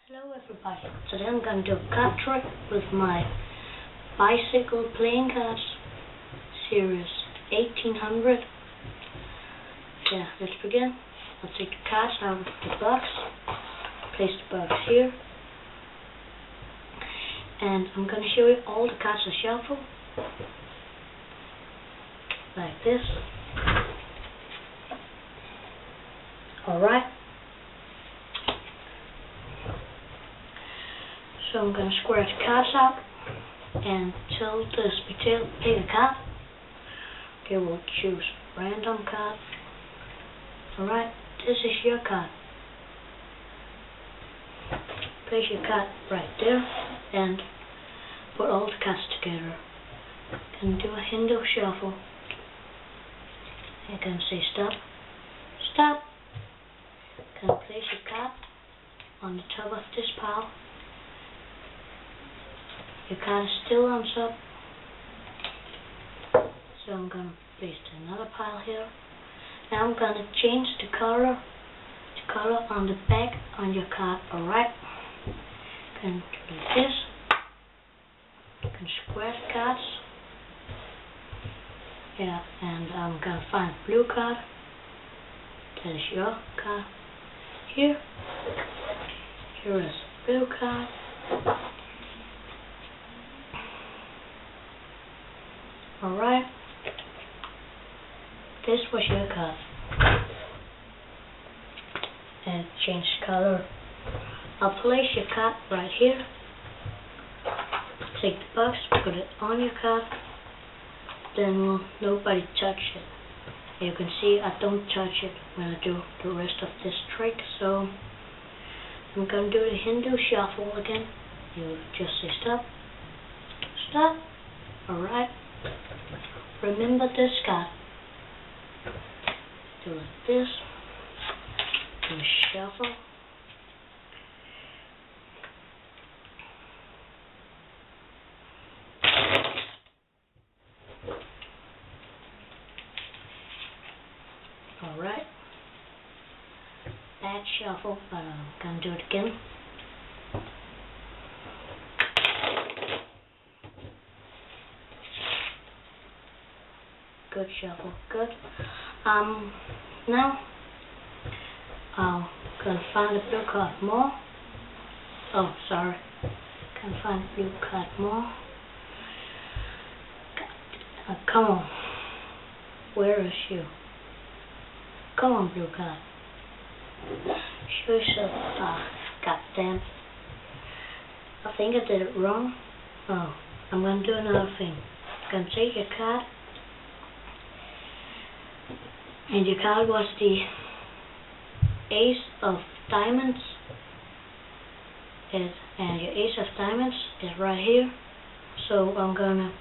Hello everybody, today I'm going to do a card trick with my bicycle playing cards series 1800. Yeah, let's begin. I'll take the cards out of the box, place the box here, and I'm going to show you all the cards I shuffle, like this. Alright. So I'm going to square the cards out and tell the spectator to pick a card. They will choose a random card. Alright, this is your card. Place your card right there and put all the cards together. And do a Hindu shuffle. You can say stop. Stop. You can place your card on the top of this pile. Your card is still on top, so I'm going to place another pile here. Now I'm going to change the color on the back on your card. Alright, you can do like this. You can square the cards. Yeah, and I'm going to find a blue card. That is your card. Here is a blue card. Alright, this was your card. And change color. I'll place your card right here. Take the box, put it on your card. Then will nobody touch it. You can see I don't touch it when I do the rest of this trick. So I'm going to do the Hindu shuffle again. You just say stop. Stop. Alright. Remember this card. Do like this. Do a shuffle. Alright. Bad shuffle, but I'm gonna do it again. Good shuffle, good. Now I'm gonna find the blue card more. Oh, sorry. Can find the blue card more. Come on. Where is you? Come on, blue card. Show yourself. God damn. I think I did it wrong. Oh, I'm gonna do another thing. I'm gonna take your card. And your card was the Ace of Diamonds. And your Ace of Diamonds is right here. So I'm gonna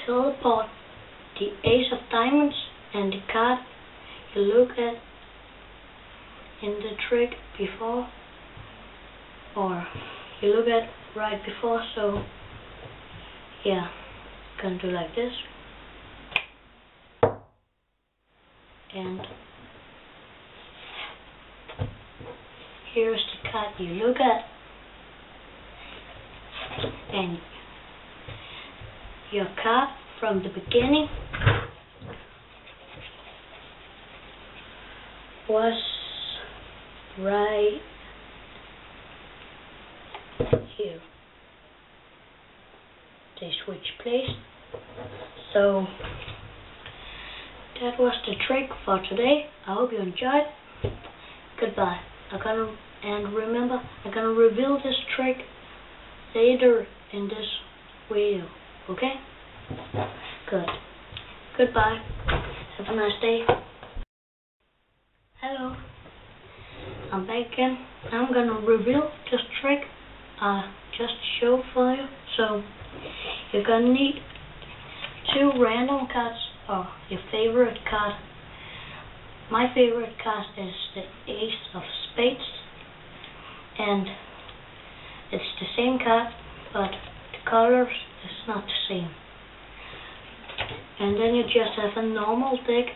teleport the Ace of Diamonds and the card you look at in the trick before, or you look at right before. So yeah, gonna do like this. And here's the card you look at, and your card from the beginning was right here. They switch place. So that was the trick for today. I hope you enjoyed. Goodbye. And remember, I'm gonna reveal this trick later in this video. Okay? Good. Goodbye. Have a nice day. Hello. I'm back again. I'm gonna reveal this trick I just showed for you. So you're gonna need 2 random cards. Oh, your favorite card. My favorite card is the Ace of Spades, and it's the same card, but the colors is not the same. And then you just have a normal deck.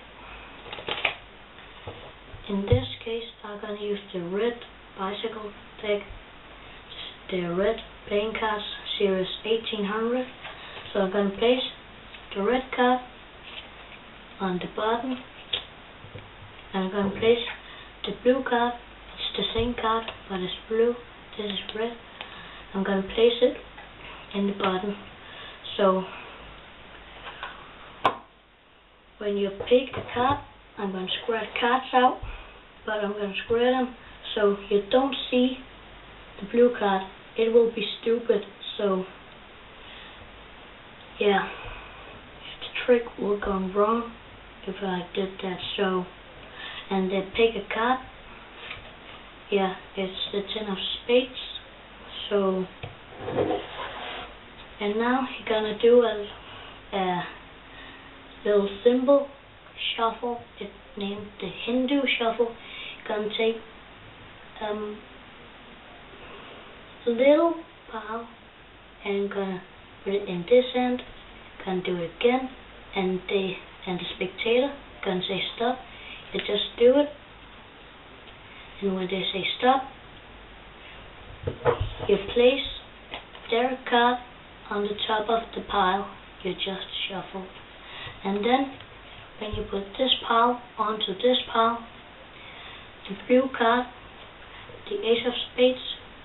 In this case, I'm gonna use the red bicycle deck. The red playing cards, series 1800. So I'm going to place the red card on the bottom, and I'm going to place the blue card. It's the same card, but it's blue. This is red. I'm going to place it in the bottom. So when you pick a card, I'm going to square the cards out, but I'm going to square them so you don't see the blue card. It will be stupid. So yeah, the trick will go wrong if I did that. So, and then pick a card. Yeah, it's the 10 of spades. So, and now you're gonna do a little symbol shuffle. It's named the Hindu shuffle. You're gonna take little pile and gonna put it in this end. Gonna do it again, and the spectator gonna say stop. You just do it, and when they say stop, you place their card on the top of the pile you just shuffled, and then when you put this pile onto this pile, the blue card, the ace of spades,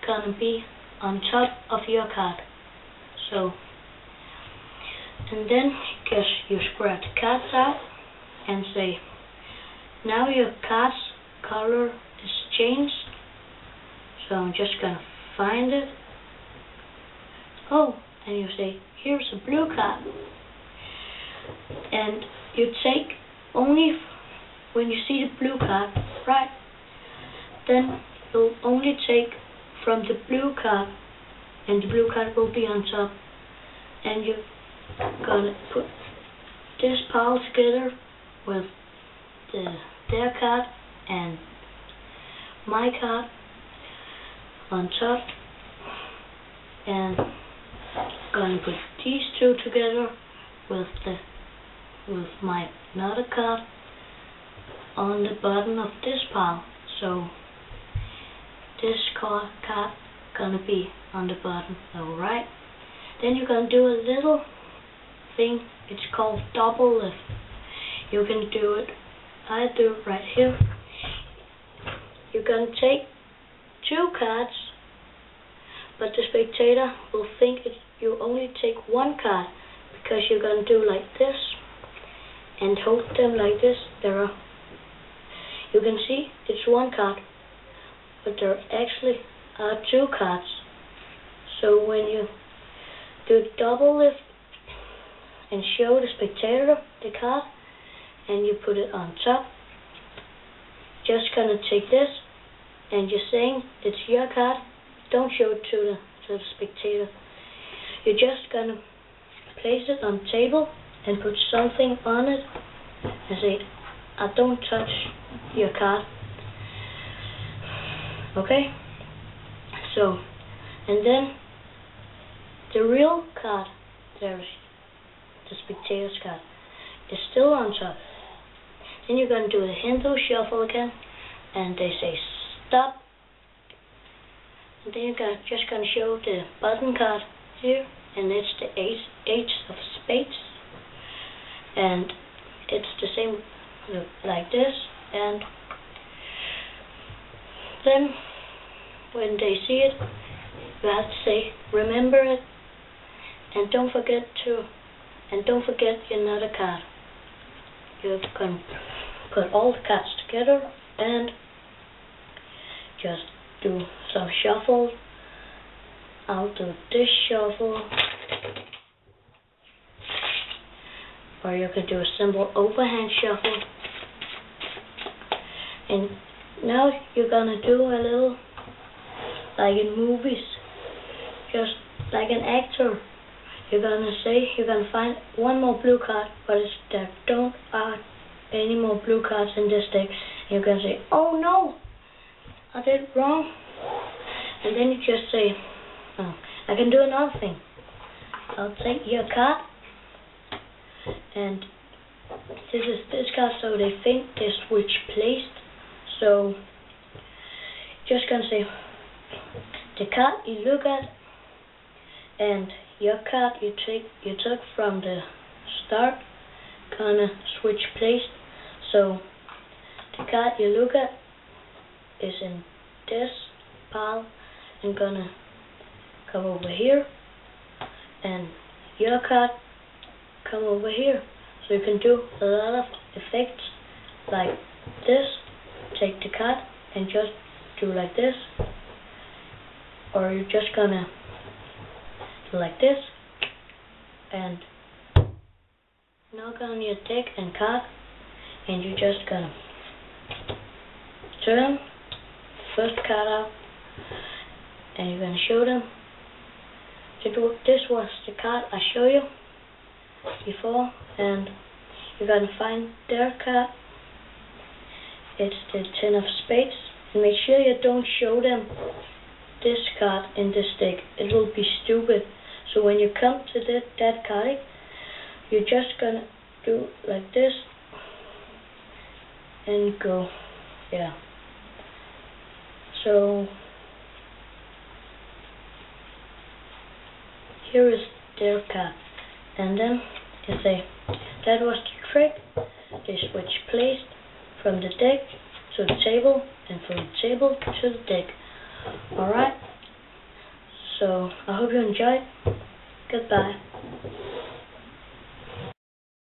gonna be on top of your card. So, and then you spread the cards out and say, now your card's color is changed. So I'm just gonna find it. Oh, and you say, here's a blue card. And you take only when you see the blue card, right? Then you'll only take from the blue card, and the blue card will be on top. And you're gonna put this pile together with their card and my card on top, and gonna put these two together with my another card on the bottom of this pile. So this card gonna be on the bottom. Alright. Then you're gonna do a little thing. It's called double lift. You can do it. I do it right here. You're gonna take two cards, but the spectator will think you only take one card, because you're gonna do like this and hold them like this. You can see it's one card, but there actually are two cards. So when you do double lift and show the spectator the card, and you put it on top, just gonna take this, and you're saying it's your card. Don't show it to the spectator. You're just gonna place it on the table and put something on it and say, I don't touch your card. Okay? So, and then the real card, there's the spectator's card, is still on top. Then you're going to do a Hindu shuffle again, and they say stop. And then you're just going to show the bottom card here, and it's the ace of spades, and it's the same like this. And then when they see it, you have to say remember it, and don't forget another card. You can put all the cards together and just do some shuffle. I'll do this shuffle, or you can do a simple overhand shuffle. And now you're gonna do a little, like in movies, just like an actor. You're gonna find one more blue card, but there don't are any more blue cards in this deck. You're gonna say, oh no, I did it wrong. And then you just say, oh, I can do another thing. I'll take your card, and this is this card, so they think they switch placed. So just gonna say the card you look at and your card you took from the start gonna switch place. So the card you look at is in this pile and gonna come over here, and your card come over here. So you can do a lot of effects like this. Take the card and just do like this, or you're just gonna do like this and knock on your deck and card, and you're just gonna turn the first card out and you're gonna show them. This was the card I showed you before, and you're gonna find their card. It's the 10 of spades, and make sure you don't show them this card in this deck. It will be stupid. So when you come to that card, you're just gonna do like this and go, yeah. So here is their card, and then you say that was the trick. They switch place from the deck to the table and from the table to the deck. Alright, so I hope you enjoyed. Goodbye.